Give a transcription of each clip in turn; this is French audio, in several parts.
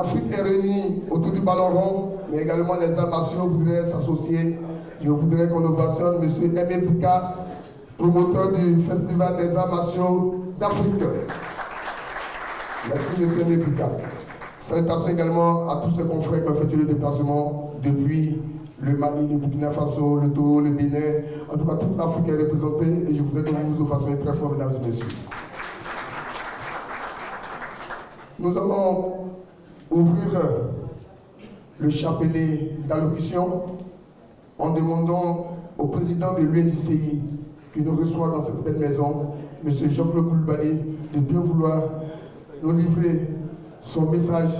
L'Afrique est réunie autour du ballon rond, mais également les arts martiaux voudraient s'associer. Je voudrais qu'on ovationne M. Aimé Bouka, promoteur du Festival des arts martiaux d'Afrique. Merci M. Aimé Bouka. Salutations également à tous ces confrères qui ont effectué le déplacement depuis le Mali, le Burkina Faso, le Togo, le Bénin. En tout cas, toute l'Afrique est représentée et je voudrais que vous vous ovationniez très fort, mesdames et messieurs. Nous allons ouvrir le chapelet d'allocution en demandant au président de l'UNJCI qui nous reçoit dans cette belle maison, M. Jean-Claude Coulibaly, de bien vouloir nous livrer son message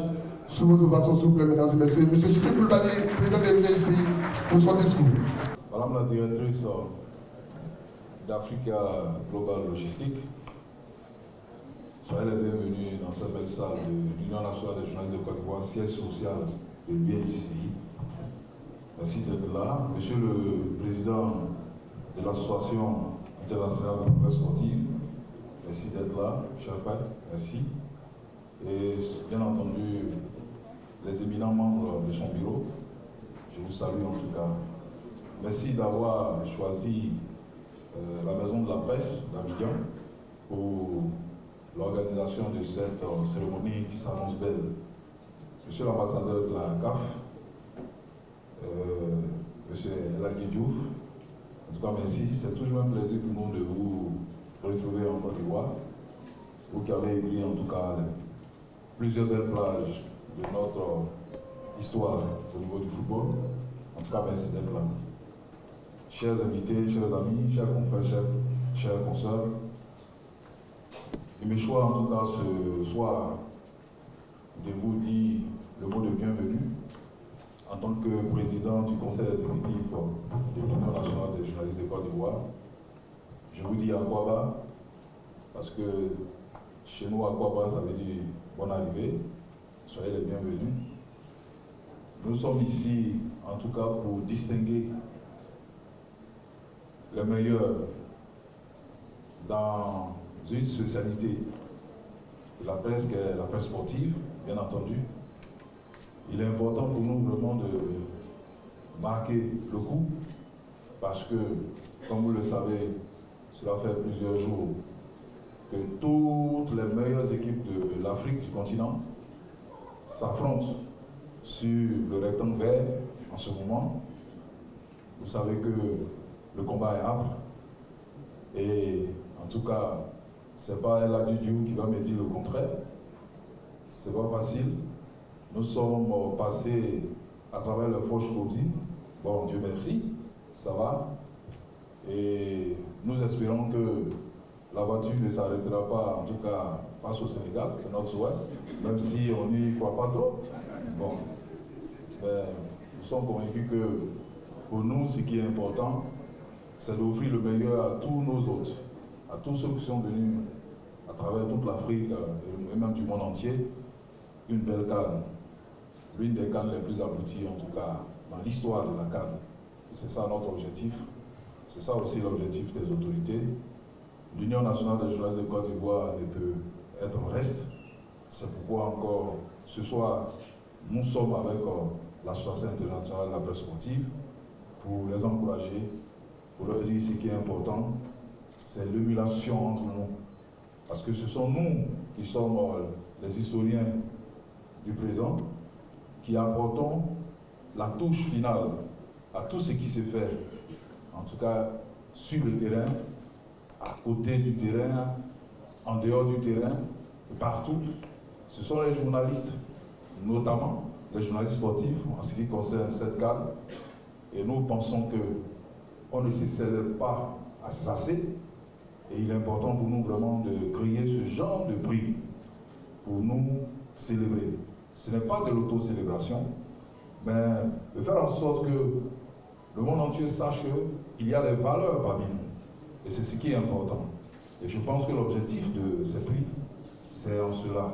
sous vos ovations, s'il vous plaît, mesdames et messieurs. M. J.C. Coulibaly, président de l'UNJCI, pour son discours. Madame la directrice d'Africa Global Logistique, soyez les bienvenus dans cette belle salle de l'Union nationale des journalistes de Côte d'Ivoire, siège social de l'UNJCI. Merci d'être là. Monsieur le président de l'Association internationale de la presse sportive, merci d'être là, cher frère, merci. Et bien entendu, les éminents membres de son bureau, je vous salue en tout cas. Merci d'avoir choisi la maison de la presse d'Abidjan pour l'organisation de cette cérémonie qui s'annonce belle. Monsieur l'ambassadeur de la CAF, Monsieur Elhadji Diouf, en tout cas merci, c'est toujours un plaisir pour nous de vous retrouver en Côte d'Ivoire, vous qui avez écrit en tout cas plusieurs belles plages de notre histoire au niveau du football. En tout cas, merci d'être là. Chers invités, chers amis, chers confrères, chers consoeurs, il me choisit en tout cas ce soir de vous dire le mot de bienvenue en tant que président du conseil exécutif de l'Union nationale des journalistes de Côte d'Ivoire. Je vous dis Akwaba, parce que chez nous, Akwaba, ça veut dire bonne arrivée. Soyez les bienvenus. Nous sommes ici, en tout cas, pour distinguer les meilleurs dans une spécialité de la presse, qui est la presse sportive, bien entendu. Il est important pour nous vraiment de marquer le coup, parce que, comme vous le savez, cela fait plusieurs jours que toutes les meilleures équipes de l'Afrique, du continent, s'affrontent sur le rectangle vert en ce moment. Vous savez que le combat est âpre et en tout cas, ce n'est pas Elhadji Diouf qui va me dire le contraire. Ce n'est pas facile. Nous sommes passés à travers le Foch-Cody. Bon, Dieu merci, ça va. Et nous espérons que la voiture ne s'arrêtera pas, en tout cas face au Sénégal, c'est notre souhait, même si on n'y croit pas trop. Bon, mais nous sommes convaincus que pour nous, ce qui est important, c'est d'offrir le meilleur à tous nos hôtes, à tous ceux qui sont venus à travers toute l'Afrique et même du monde entier, une belle CAN, l'une des CAN les plus abouties en tout cas dans l'histoire de la CAN. C'est ça notre objectif, c'est ça aussi l'objectif des autorités. L'Union nationale des journalistes de Côte d'Ivoire ne peut être en reste. C'est pourquoi encore ce soir, nous sommes avec l'Association internationale de la presse sportive pour les encourager, pour leur dire ce qui est important, c'est l'émulation entre nous. Parce que ce sont nous qui sommes les historiens du présent, qui apportons la touche finale à tout ce qui s'est fait, en tout cas sur le terrain, à côté du terrain, en dehors du terrain, partout. Ce sont les journalistes, notamment les journalistes sportifs, en ce qui concerne cette CAN. Et nous pensons qu'on ne se célèbre pas assez. Et il est important pour nous vraiment de créer ce genre de prix pour nous célébrer. Ce n'est pas de l'auto-célébration, mais de faire en sorte que le monde entier sache qu'il y a des valeurs parmi nous. Et c'est ce qui est important. Et je pense que l'objectif de ces prix, c'est en cela.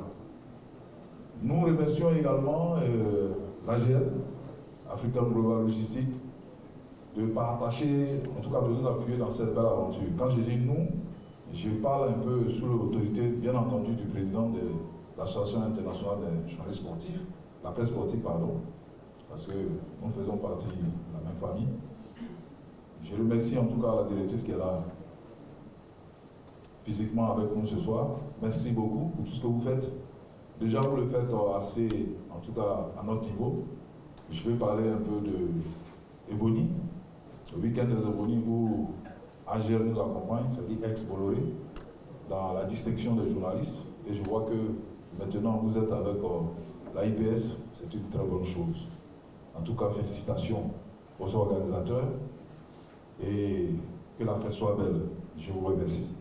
Nous remercions également l'AGL, African Global Logistique, de partager, en tout cas de nous appuyer dans cette belle aventure. Quand je dis nous, je parle un peu sous l'autorité, bien entendu, du président l'Association internationale des journalistes sportifs, la presse sportive, pardon, parce que nous faisons partie de la même famille. Je remercie en tout cas la directrice qui est là physiquement avec nous ce soir. Merci beaucoup pour tout ce que vous faites. Déjà, vous le faites assez, en tout cas à notre niveau. Je vais parler un peu de Ebony, le week-end des Ebony où AGR nous accompagne, c'est-à-dire ex-Bolloré, dans la distinction des journalistes. Et je vois que maintenant vous êtes avec l'AIPS, c'est une très bonne chose. En tout cas, félicitations aux organisateurs et que la fête soit belle. Je vous remercie.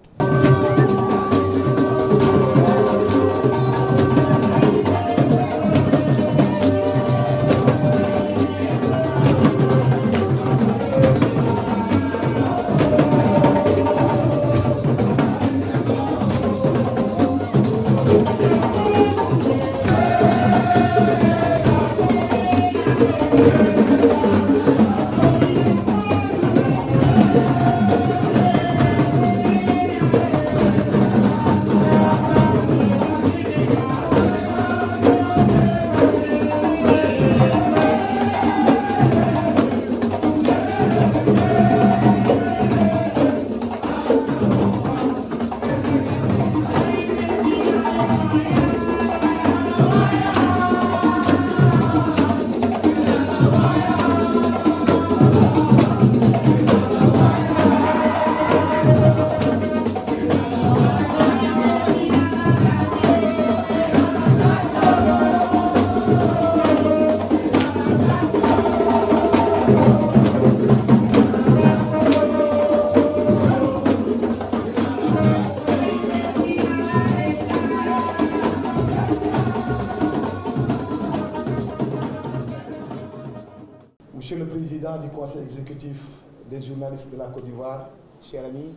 Monsieur le Président du Conseil exécutif des journalistes de la Côte d'Ivoire, chers amis,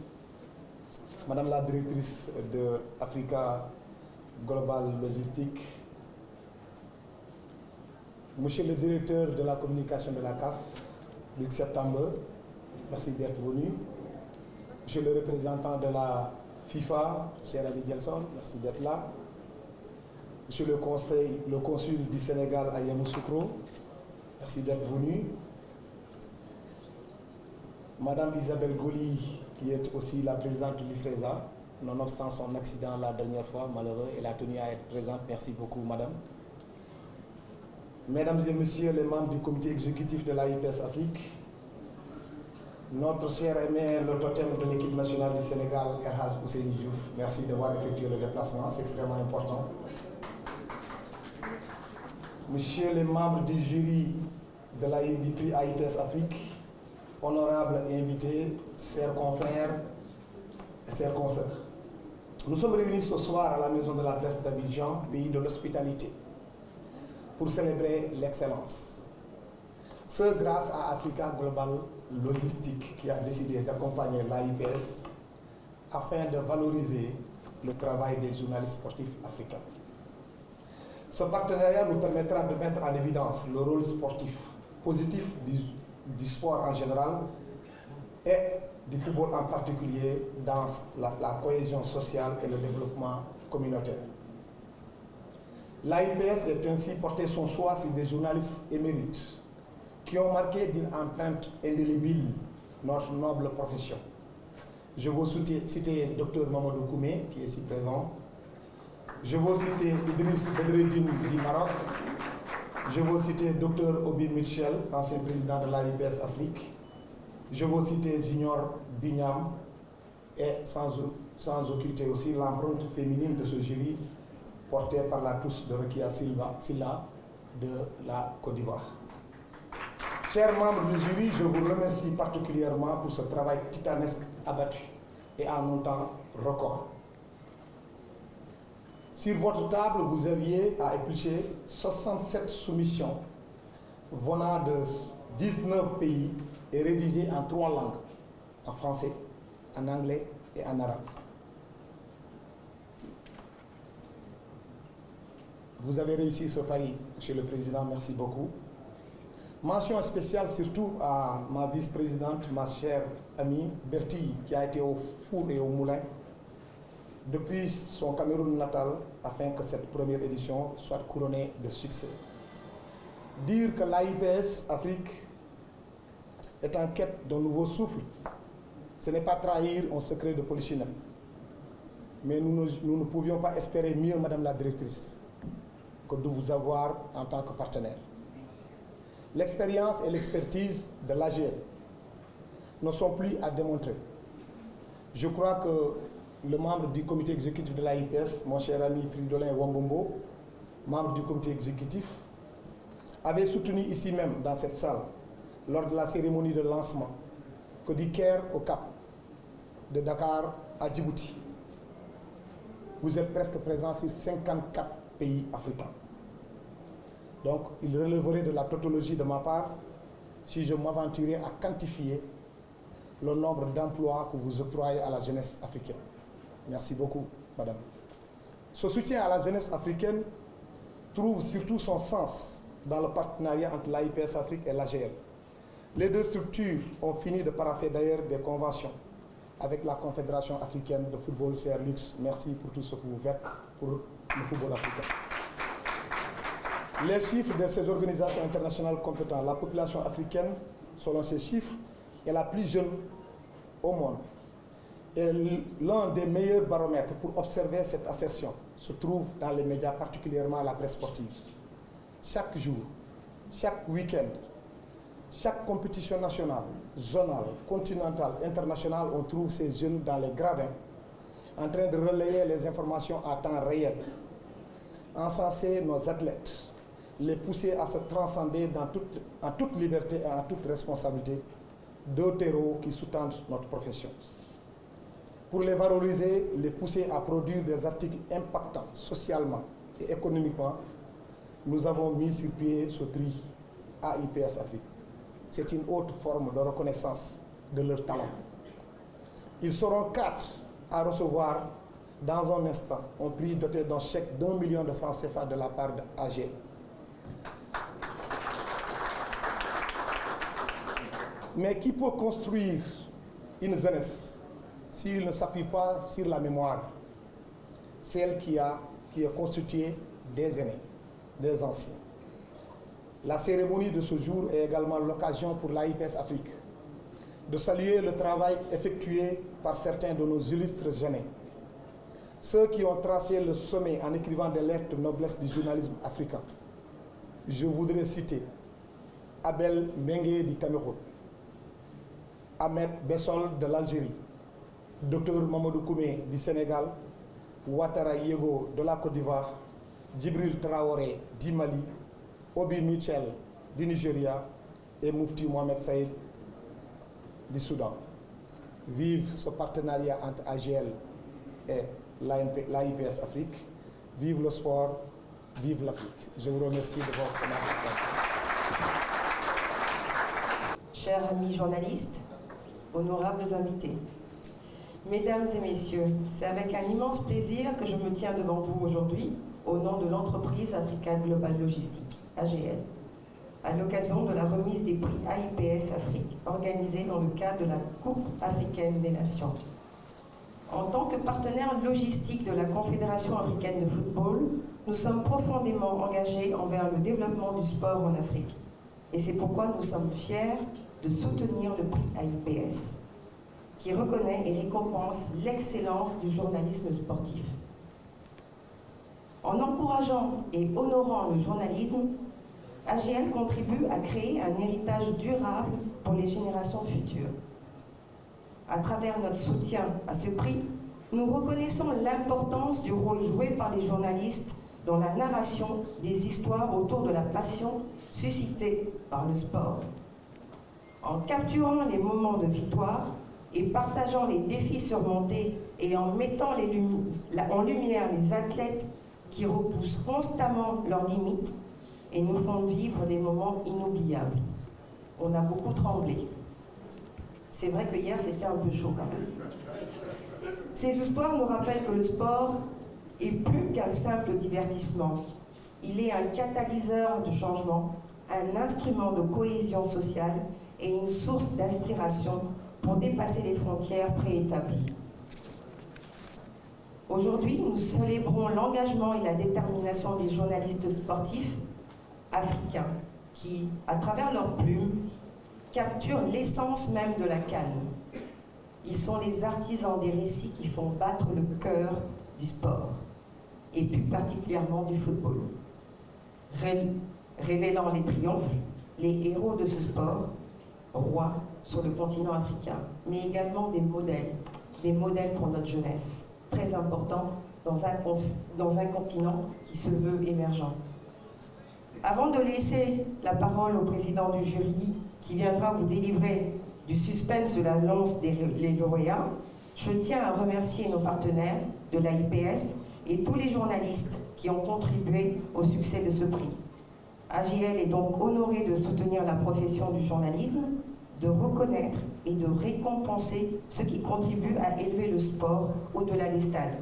Madame la Directrice de Africa Global Logistique, Monsieur le Directeur de la communication de la CAF, Luc Septembre, merci d'être venu. Monsieur le représentant de la FIFA, cher ami Gelson, merci d'être là. Monsieur le consul du Sénégal à Yamoussoukro, merci d'être venu. Madame Isabelle Goli, qui est aussi la présidente de l'IFRESA, nonobstant son accident la dernière fois, malheureux, elle a tenu à être présente. Merci beaucoup, madame. Mesdames et messieurs les membres du comité exécutif de l'AIPS Afrique, notre cher aimé, le totem de l'équipe nationale du Sénégal, Erhaz Hussein Diouf, merci d'avoir effectué le déplacement, c'est extrêmement important. Messieurs les membres du jury du prix AIPS Afrique, honorables invités, chers confrères et chers consoeurs. Nous sommes réunis ce soir à la Maison de la Presse d'Abidjan, pays de l'hospitalité, pour célébrer l'excellence. Ce grâce à Africa Global Logistique qui a décidé d'accompagner l'AIPS afin de valoriser le travail des journalistes sportifs africains. Ce partenariat nous permettra de mettre en évidence le rôle sportif positif du sport en général et du football en particulier dans la cohésion sociale et le développement communautaire. L'AIPS est ainsi porté son choix sur des journalistes émérites qui ont marqué d'une empreinte indélébile notre noble profession. Je veux citer Dr Mamadou Koumé, qui est ici présent. Je veux citer Idriss Bedreddine du Maroc. Je veux citer Dr Obi Mitchell, ancien président de l'AIPS Afrique. Je veux citer Junior Bignam et sans occulter aussi l'empreinte féminine de ce jury porté par la touche de Rekia Silla de la Côte d'Ivoire. Chers membres du jury, je vous remercie particulièrement pour ce travail titanesque abattu et en un temps record. Sur votre table, vous aviez à éplucher 67 soumissions venant de 19 pays et rédigées en 3 langues, en français, en anglais et en arabe. Vous avez réussi ce pari, Monsieur le Président, merci beaucoup. Mention spéciale surtout à ma vice-présidente, ma chère amie Bertie, qui a été au four et au moulin depuis son Cameroun natal afin que cette première édition soit couronnée de succès. Dire que l'AIPS Afrique est en quête d'un nouveau souffle, ce n'est pas trahir un secret de polichinelle. Mais nous ne pouvions pas espérer mieux, Madame la Directrice, que de vous avoir en tant que partenaire. L'expérience et l'expertise de l'AGL ne sont plus à démontrer. Je crois que le membre du comité exécutif de l'AIPS, mon cher ami Fridolin Wambombo, membre du comité exécutif, avait soutenu ici même, dans cette salle, lors de la cérémonie de lancement, que du Caire au Cap, de Dakar à Djibouti, vous êtes presque présents sur 54 pays africains. Donc, il releverait de la tautologie de ma part si je m'aventurais à quantifier le nombre d'emplois que vous octroyez à la jeunesse africaine. Merci beaucoup, madame. Ce soutien à la jeunesse africaine trouve surtout son sens dans le partenariat entre l'AIPS Afrique et l'AGL. Les deux structures ont fini de paraffer d'ailleurs des conventions avec la Confédération africaine de football CRLux. Merci pour tout ce que vous faites pour le football africain. Les chiffres de ces organisations internationales compétentes, la population africaine, selon ces chiffres, est la plus jeune au monde. Et l'un des meilleurs baromètres pour observer cette assertion se trouve dans les médias, particulièrement la presse sportive. Chaque jour, chaque week-end, chaque compétition nationale, zonale, continentale, internationale, on trouve ces jeunes dans les gradins en train de relayer les informations à temps réel, encenser nos athlètes, les pousser à se transcender en toute liberté et en toute responsabilité, deux terreaux qui sous-tendent notre profession. Pour les valoriser, les pousser à produire des articles impactants socialement et économiquement, nous avons mis sur pied ce prix AIPS Afrique. C'est une haute forme de reconnaissance de leur talent. Ils seront 4 à recevoir dans un instant un prix doté d'un chèque d'1 million de francs CFA de la part de AG. Mais qui peut construire une jeunesse s'il ne s'appuie pas sur la mémoire, celle qui est constituée des aînés, des anciens. La cérémonie de ce jour est également l'occasion pour l'AIPS Afrique de saluer le travail effectué par certains de nos illustres aînés, ceux qui ont tracé le sommet en écrivant des lettres de noblesse du journalisme africain. Je voudrais citer Abel Mengue du Cameroun, Ahmed Bessol de l'Algérie, Dr Mamadou Koumé du Sénégal, Ouattara Yego de la Côte d'Ivoire, Djibril Traoré du Mali, Obi Mitchell du Nigeria et Moufti Mohamed Saïd du Soudan. Vive ce partenariat entre AGL et l'AIPS Afrique. Vive le sport, vive l'Afrique. Je vous remercie de votre participation. Chers amis journalistes, honorables invités, mesdames et messieurs, c'est avec un immense plaisir que je me tiens devant vous aujourd'hui au nom de l'entreprise Africa Global Logistique, AGL, à l'occasion de la remise des prix AIPS Afrique organisée dans le cadre de la Coupe africaine des Nations. En tant que partenaire logistique de la Confédération africaine de football, nous sommes profondément engagés envers le développement du sport en Afrique. Et c'est pourquoi nous sommes fiers de soutenir le prix AIPS, qui reconnaît et récompense l'excellence du journalisme sportif. En encourageant et honorant le journalisme, AGL contribue à créer un héritage durable pour les générations futures. À travers notre soutien à ce prix, nous reconnaissons l'importance du rôle joué par les journalistes dans la narration des histoires autour de la passion suscitée par le sport. En capturant les moments de victoire et partageant les défis surmontés et en mettant en lumière les athlètes qui repoussent constamment leurs limites et nous font vivre des moments inoubliables. On a beaucoup tremblé. C'est vrai que hier, c'était un peu chaud quand même. Ces histoires nous rappellent que le sport est plus qu'un simple divertissement. Il est un catalyseur de changement, un instrument de cohésion sociale et une source d'inspiration pour dépasser les frontières préétablies. Aujourd'hui, nous célébrons l'engagement et la détermination des journalistes sportifs africains qui, à travers leurs plumes, capturent l'essence même de la CAN. Ils sont les artisans des récits qui font battre le cœur du sport, et plus particulièrement du football. Révélant les triomphes, les héros de ce sport, rois sur le continent africain, mais également des modèles pour notre jeunesse, très importants dans un continent qui se veut émergent. Avant de laisser la parole au président du jury qui viendra vous délivrer du suspense de l'annonce des lauréats, je tiens à remercier nos partenaires de l'AIPS et tous les journalistes qui ont contribué au succès de ce prix. AJL est donc honoré de soutenir la profession du journalisme, de reconnaître et de récompenser ceux qui contribuent à élever le sport au-delà des stades.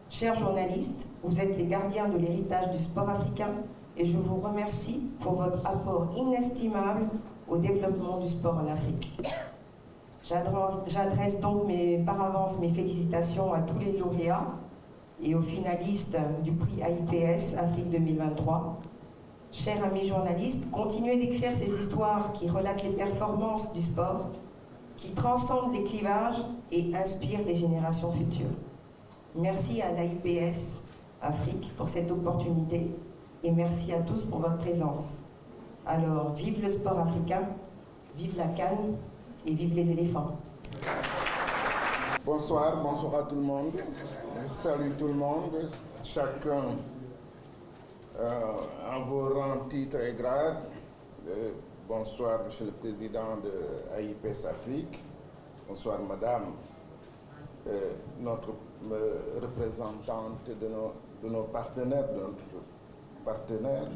Chers journalistes, vous êtes les gardiens de l'héritage du sport africain et je vous remercie pour votre apport inestimable au développement du sport en Afrique. J'adresse donc par avance mes félicitations à tous les lauréats et aux finalistes du prix AIPS Afrique 2023. Chers amis journalistes, continuez d'écrire ces histoires qui relatent les performances du sport, qui transcendent les clivages et inspirent les générations futures. Merci à l'AIPS Afrique pour cette opportunité et merci à tous pour votre présence. Alors, vive le sport africain, vive la CAN et vive les éléphants. Bonsoir, bonsoir à tout le monde. Je salue tout le monde, chacun en vos rangs, titres et grades. Bonsoir, Monsieur le Président de AIPS Afrique. Bonsoir, Madame, notre représentante de nos partenaires, de notre partenaire.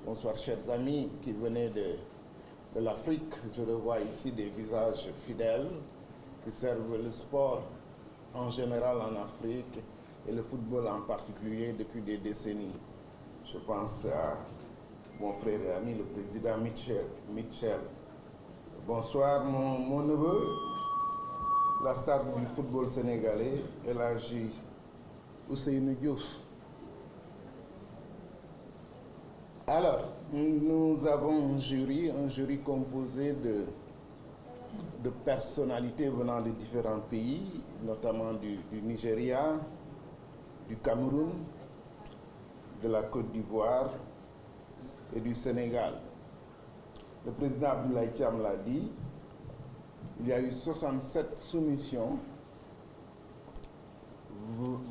Bonsoir, chers amis qui venaient de l'Afrique. Je revois ici des visages fidèles qui servent le sport en général en Afrique et le football en particulier depuis des décennies. Je pense à mon frère et ami, le président Mitchell. Bonsoir, mon neveu, la star du football sénégalais, El Hadji Ousseynou Diouf. Alors, nous avons un jury composé de personnalités venant de différents pays, notamment du Nigeria, du Cameroun, de la Côte d'Ivoire et du Sénégal. Le président Abdoulaye Thiam l'a dit, il y a eu 67 soumissions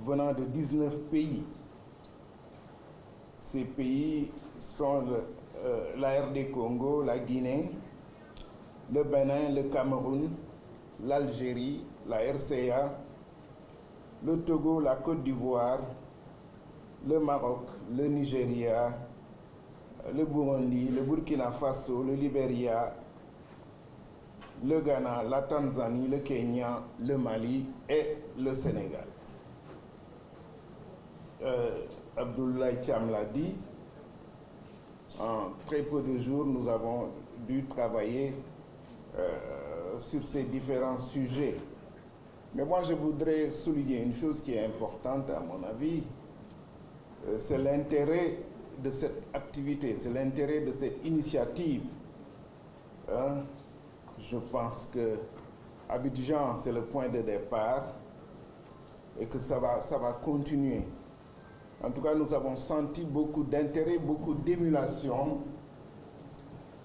venant de 19 pays. Ces pays sont la RD Congo, la Guinée, le Bénin, le Cameroun, l'Algérie, la RCA, le Togo, la Côte d'Ivoire, le Maroc, le Nigeria, le Burundi, le Burkina Faso, le Libéria, le Ghana, la Tanzanie, le Kenya, le Mali et le Sénégal. Abdoulaye Thiam l'a dit, en très peu de jours, nous avons dû travailler sur ces différents sujets. Mais moi, je voudrais souligner une chose qui est importante, à mon avis, c'est l'intérêt de cette activité, c'est l'intérêt de cette initiative. Je pense que Abidjan, c'est le point de départ et que ça va continuer. En tout cas, nous avons senti beaucoup d'intérêt, beaucoup d'émulation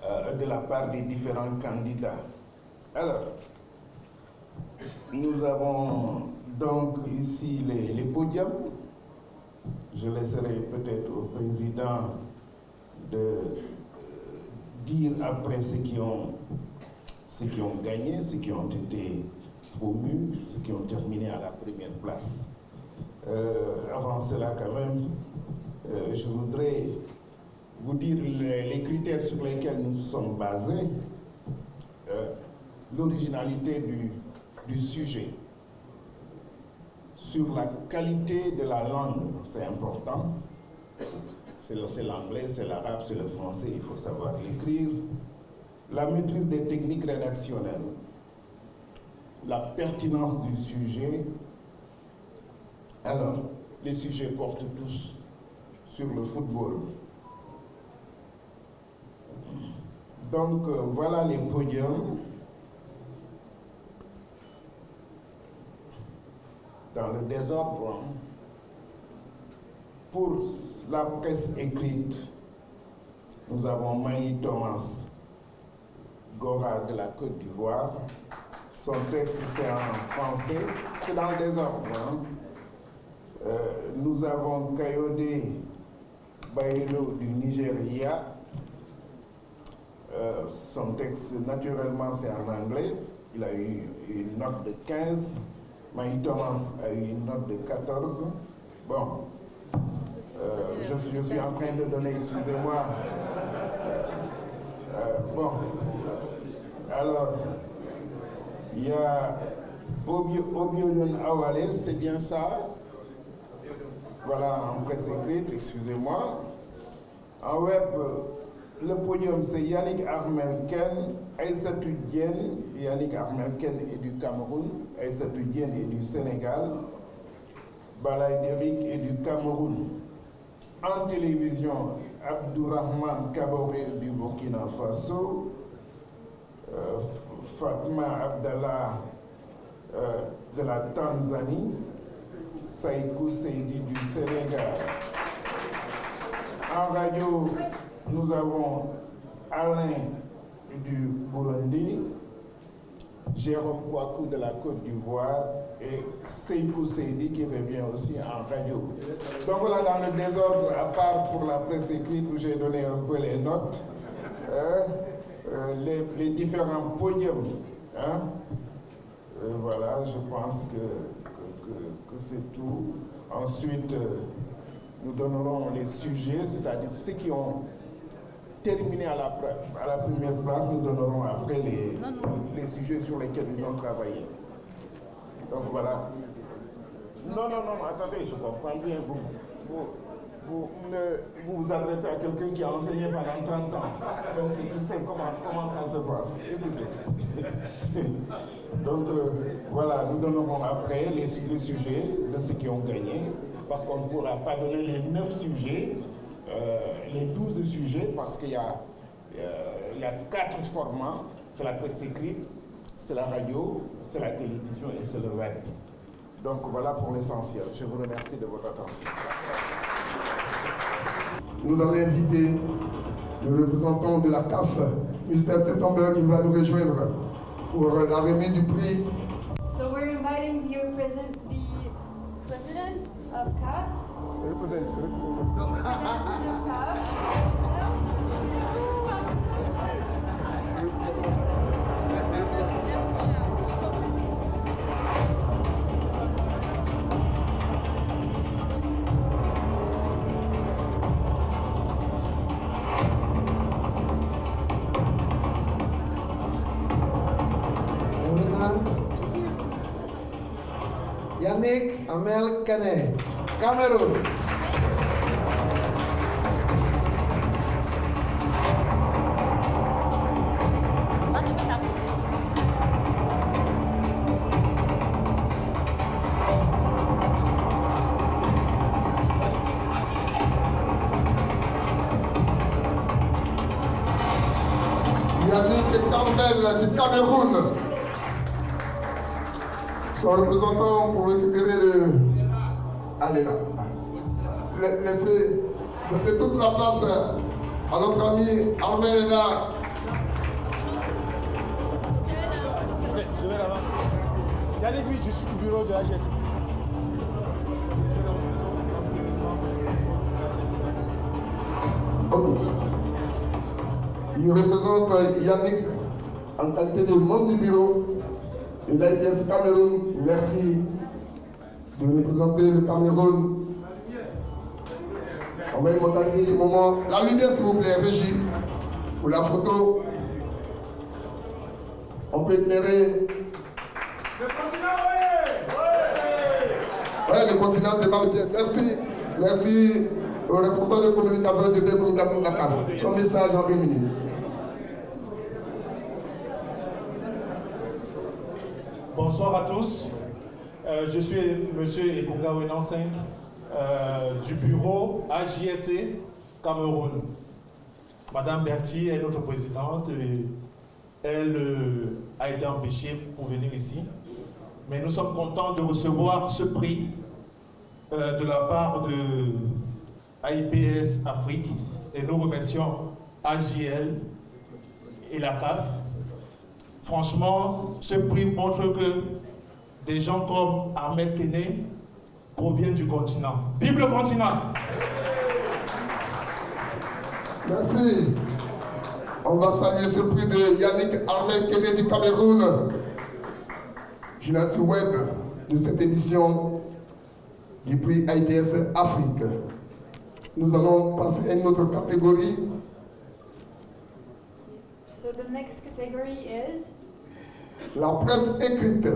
de la part des différents candidats. Alors, nous avons donc ici les podiums. Je laisserai peut-être au président de dire après ceux qui ont gagné, ceux qui ont été promus, ceux qui ont terminé à la première place. Avant cela, quand même, je voudrais vous dire les critères sur lesquels nous sommes basés, l'originalité du sujet, sur la qualité de la langue, c'est important, c'est l'anglais, c'est l'arabe, c'est le français, il faut savoir l'écrire, la maîtrise des techniques rédactionnelles, la pertinence du sujet, Alors, les sujets portent tous sur le football. Donc, voilà les podiums. Dans le désordre, pour la presse écrite, nous avons Maï Thomas Gora de la Côte d'Ivoire. Son texte, c'est en français, c'est dans le désordre. Nous avons Kayode Bayelo du Nigeria. Son texte, naturellement, c'est en anglais. Il a eu une note de 15. Maï Thomas a eu une note de 14. Bon, je suis en train de donner, excusez-moi. Bon, alors, il y a Obiodun Awale, c'est bien ça. Voilà, en presse écrite, excusez-moi. En web, le podium, c'est Yannick Armelken, Aïssatou Diène. Yannick Armelken est du Cameroun, Aïssatou Diène est du Sénégal, Balaï Derrick est du Cameroun. En télévision, Abdourahman Kaboré du Burkina Faso, Fatma Abdallah de la Tanzanie, Saïkou Seydi du Sénégal. En radio, nous avons Alain du Burundi, Jérôme Kouakou de la Côte d'Ivoire et Seikou Seydi qui revient aussi en radio. Donc voilà, dans le désordre, à part pour la presse écrite où j'ai donné un peu les notes, les différents podiums. Voilà, je pense que c'est tout. Ensuite, nous donnerons les sujets, c'est-à-dire ceux qui ont terminé à la première place, nous donnerons après les sujets sur lesquels ils ont travaillé. Donc voilà. Non, attendez, je comprends bien. Vous vous adressez à quelqu'un qui a enseigné pendant 30 ans. Donc il sait comment ça se passe. Écoutez. Donc voilà, nous donnerons après les sujets de ceux qui ont gagné, parce qu'on ne pourra pas donner les 9 sujets, les 12 sujets, parce qu'il y a 4 formats. C'est la presse écrite, c'est la radio, c'est la télévision et c'est le web. Donc voilà pour l'essentiel. Je vous remercie de votre attention. Nous allons inviter le représentant de la CAF, Mr. September, qui va nous rejoindre pour la remise du prix. So we're inviting the president of CAF. Representative of CAF. Yannick Armelken, Cameroun. Yannick Carmel du Cameroun. Son représentant pour récupérer le... Allez là. Laissez toute la place à notre ami Armel là. Je vais là-bas. Yannick, oui, je suis au bureau de AGS. Ok. Il représente Yannick en qualité de membre du bureau de l'AIPS Cameroun. Merci de représenter le Cameroun. On va immortaliser ce moment. La lumière, s'il vous plaît, Régie, pour la photo. On peut éclairer. Le continent, oui, le continent démarre bien. Merci au responsable de communication et de communication de la CAF. Son message en 1 minute. Bonsoir à tous. Je suis M. Ekunga Wenan 5 du bureau AJSC Cameroun. Madame Berthier est notre présidente. Elle a été empêchée pour venir ici. Mais nous sommes contents de recevoir ce prix de la part de AIPS Afrique. Et nous remercions AJL et la CAF. Franchement, ce prix montre que des gens comme Ahmed Kene proviennent du continent. Vive le continent! Merci. On va saluer ce prix de Yannick Ahmed Kene du Cameroun, journaliste web de cette édition du prix AIPS Afrique. Nous allons passer à une autre catégorie. So the next category is La presse écrite.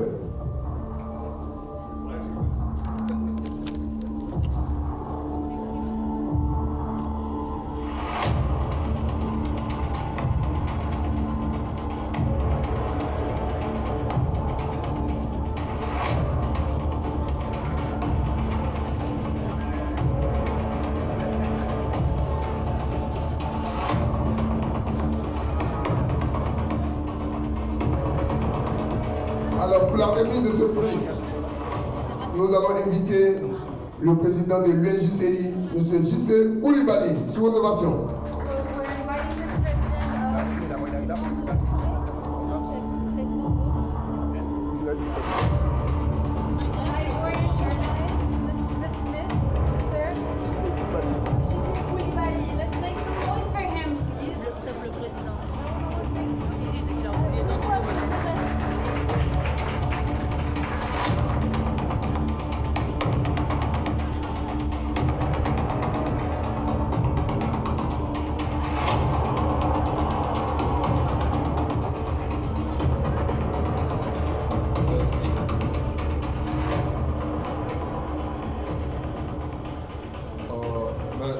Alors, pour la remise de ce prix, nous allons inviter le président de l'UNJCI, M. J.C. Koulibaly, sous observation.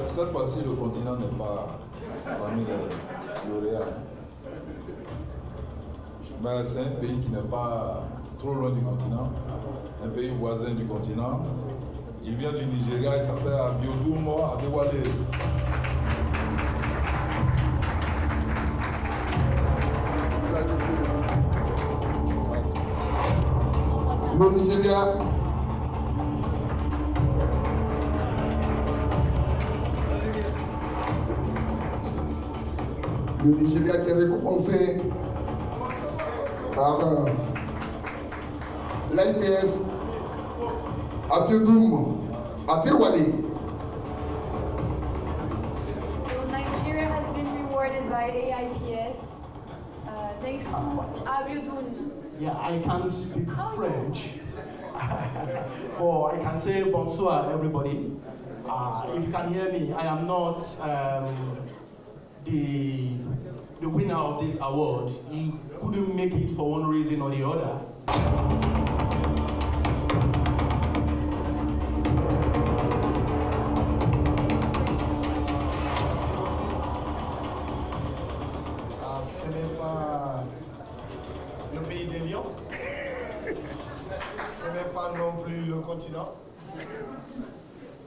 Cette fois-ci, le continent n'est pas parmi les lauréats. Mais c'est un pays qui n'est pas trop loin du continent, un pays voisin du continent. Il vient du Nigeria, il s'appelle Abiodun Adewale. Le Nigeria. Le Nigeria qui est récompensé par l'AIPS Abiodun Adewale. So Nigeria has been rewarded by AIPS thanks to Abiodun. Yeah, I can't speak French. Or I can say bonsoir, everybody. If you can hear me, I am not the winner of this award. He couldn't make it for one reason or the other. Ce n'est pas le pays des lions, ce n'est pas non plus le continent,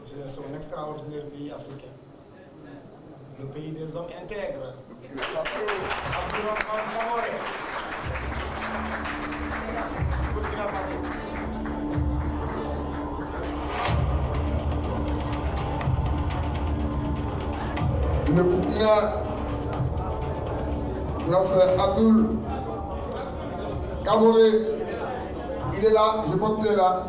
c'est un extraordinaire pays africain. Le pays des hommes intègres. Abdourahmane Traoré. Burkina Faso. Le Burkina, grâce à Abdoul Traoré, il est là, je pense qu'il est là.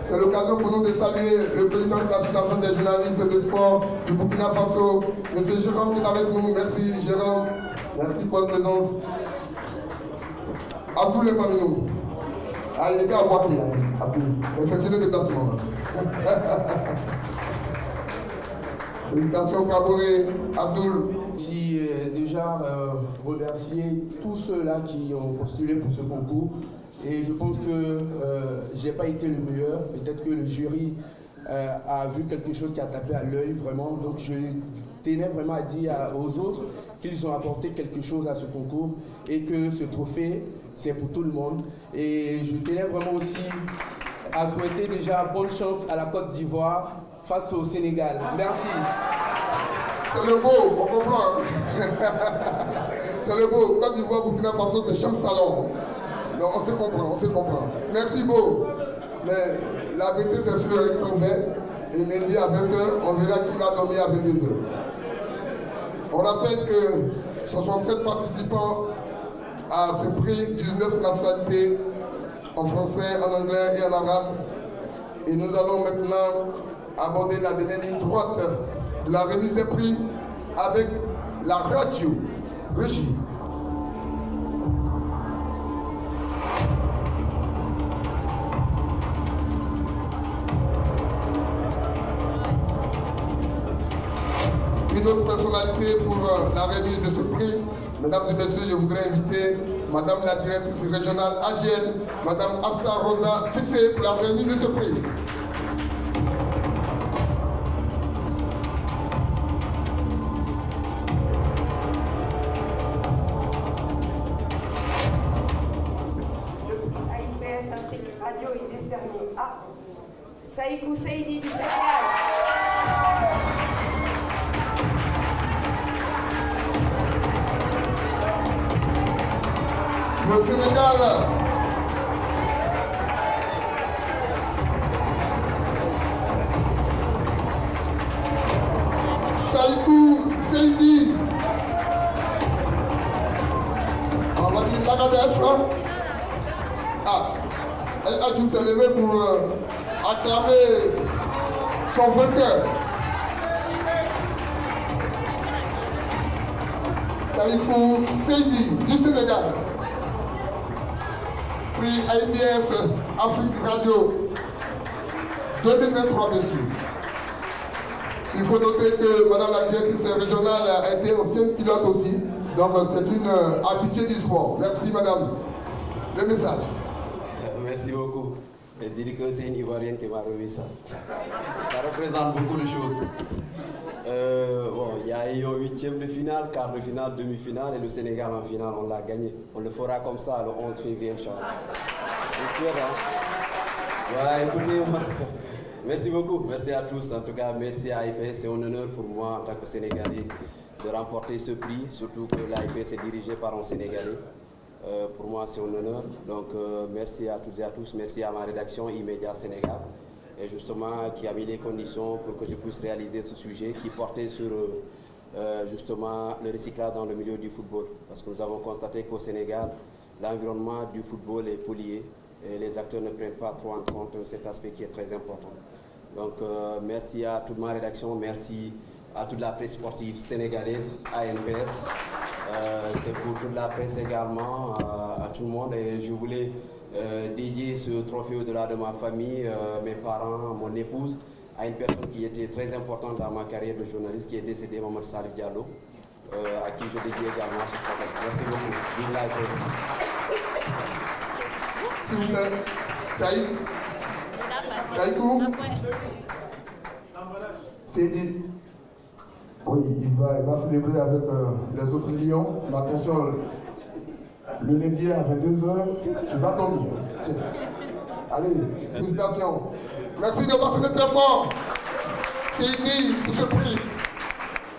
C'est l'occasion pour nous de saluer le président de l'association des journalistes de sport du Burkina Faso, M. Jérôme qui est avec nous. Merci Jérôme, merci pour votre présence. Abdoul est parmi nous. Ah, il était à Boaké, Abdoul. Effectuez le déplacement. Félicitations Kaboré, Abdoul. Si déjà remercier tous ceux-là qui ont postulé pour ce concours. Et je pense que j'ai pas été le meilleur. Peut-être que le jury a vu quelque chose qui a tapé à l'œil vraiment. Donc je tenais vraiment à dire aux autres qu'ils ont apporté quelque chose à ce concours et que ce trophée, c'est pour tout le monde. Et je tenais vraiment aussi à souhaiter déjà bonne chance à la Côte d'Ivoire face au Sénégal. Merci. C'est le beau, on comprend. C'est le beau. Côte d'Ivoire, Burkina Faso, c'est chambre salon. Donc on se comprend, on se comprend. Merci beau. Mais la vérité, c'est sur le rectangle vert. Et lundi à 20h, on verra qui va dormir à 22h. On rappelle que ce sont 7 participants à ce prix, 19 nationalités, en français, en anglais et en arabe. Et nous allons maintenant aborder la dernière ligne droite de la remise des prix avec la radio régie. Une autre personnalité pour la remise de ce prix. Mesdames et messieurs, je voudrais inviter Madame la directrice régionale AGL, Madame Asta Rosa Sissé, pour la remise de ce prix. AIPS Afrique Radio est décerné à Saïkou Seydi du Sénégal. Le Sénégal. Saïkou Seydi. On va dire Lagadef. Ah, elle a dû se lever pour acclamer son vainqueur. Saïkou Seydi du Sénégal. Prix AIPS Afrique Radio 2023 dessus. Il faut noter que Madame la directrice régionale a été ancienne pilote aussi. Donc c'est une habituée du sport. Merci Madame. Le message. Merci beaucoup. Et dire que c'est une Ivoirienne qui m'a remis ça. Ça représente beaucoup de choses. Il y a eu un 8e de finale, quart de finale, demi-finale et le Sénégal en finale, on l'a gagné. On le fera comme ça le 11 février, Inch'Allah. Je suis écoutez, merci beaucoup, merci à tous. En tout cas, merci à AIPS. C'est un honneur pour moi en tant que Sénégalais de remporter ce prix, surtout que l'AIPS est dirigé par un Sénégalais. Pour moi, c'est un honneur. Donc, merci à toutes et à tous. Merci à ma rédaction Immédiat Sénégal. Et justement, qui a mis les conditions pour que je puisse réaliser ce sujet qui portait sur justement le recyclage dans le milieu du football. Parce que nous avons constaté qu'au Sénégal, l'environnement du football est pollué et les acteurs ne prennent pas trop en compte cet aspect qui est très important. Donc, merci à toute ma rédaction, merci à toute la presse sportive sénégalaise, ANPS. C'est pour toute la presse également, à tout le monde. Et je voulais dédier ce trophée au-delà de ma famille, mes parents, mon épouse, à une personne qui était très importante dans ma carrière de journaliste, qui est décédée, Mamadou Salif Diallo, à qui je dédie également ce trophée. Merci beaucoup. Vive la presse. S'il vous plaît, Saïd. Saïkou. C'est dit. Oui, il va célébrer avec les autres lions. Mais attention, le lundi à 22h, tu vas dormir. Tiens. Allez, félicitations. Merci de passer très fort. C'est dit pour ce prix.